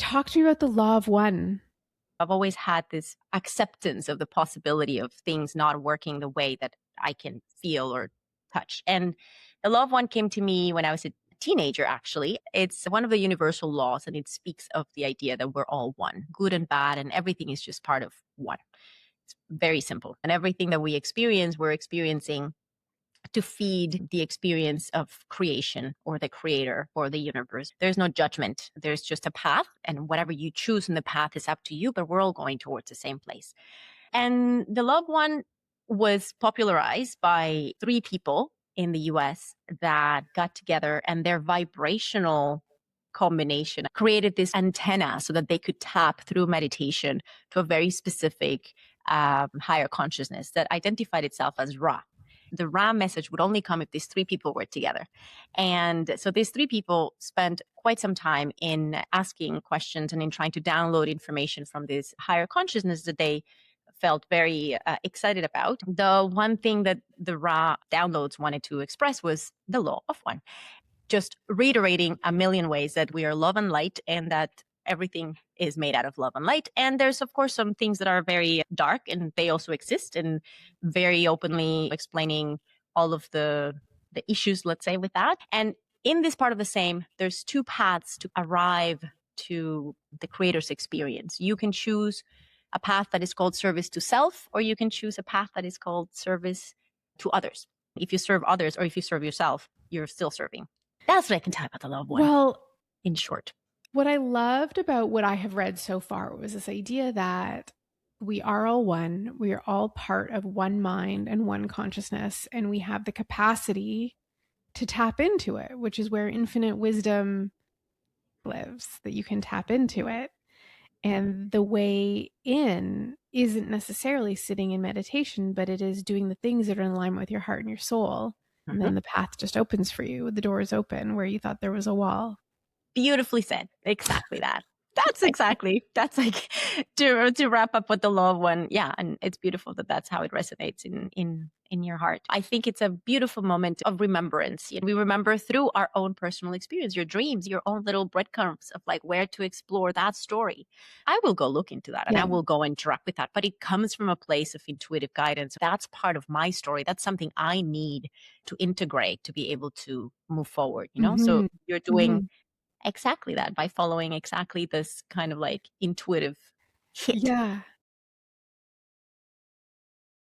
Talk to me about the law of one. I've always had this acceptance of the possibility of things not working the way that I can feel or touch. And the law of one came to me when I was a teenager, actually. It's one of the universal laws, and it speaks of the idea that we're all one, good and bad, and everything is just part of one. It's very simple. And everything that we experience, we're experiencing to feed the experience of creation or the creator or the universe. There's no judgment. There's just a path, and whatever you choose in the path is up to you, but we're all going towards the same place. And the loved one was popularized by three people in the US that got together, and their vibrational combination created this antenna so that they could tap through meditation to a very specific higher consciousness that identified itself as Ra. The Ra message would only come if these three people were together. And so these three people spent quite some time in asking questions and in trying to download information from this higher consciousness that they felt very excited about. The one thing that the Ra downloads wanted to express was the law of one, just reiterating a million ways that we are love and light and that everything is made out of love and light. And there's, of course, some things that are very dark, and they also exist, and very openly explaining all of the issues, let's say, with that. And in this part of the same, there's two paths to arrive to the creator's experience. You can choose a path that is called service to self, or you can choose a path that is called service to others. If you serve others or if you serve yourself, you're still serving. That's what I can tell you about the loved one, Well, in short. what I loved about what I have read so far was this idea that we are all one. We are all part of one mind and one consciousness, and we have the capacity to tap into it, which is where infinite wisdom lives, that you can tap into it. And the way in isn't necessarily sitting in meditation, but it is doing the things that are in alignment with your heart and your soul. And Mhm. then the path just opens for you. The door is open where you thought there was a wall. Beautifully said. Exactly that. That's like to wrap up with the law of one. Yeah. And it's beautiful that that's how it resonates in your heart. I think it's a beautiful moment of remembrance. And we remember through our own personal experience, your dreams, your own little breadcrumbs of like where to explore that story. I will go look into that and I Yeah. will go interact with that, but it comes from a place of intuitive guidance. That's part of my story. That's something I need to integrate to be able to move forward, you know? So Mm-hmm. you're doing Mm-hmm. exactly that by following exactly this kind of like intuitive hit. Yeah.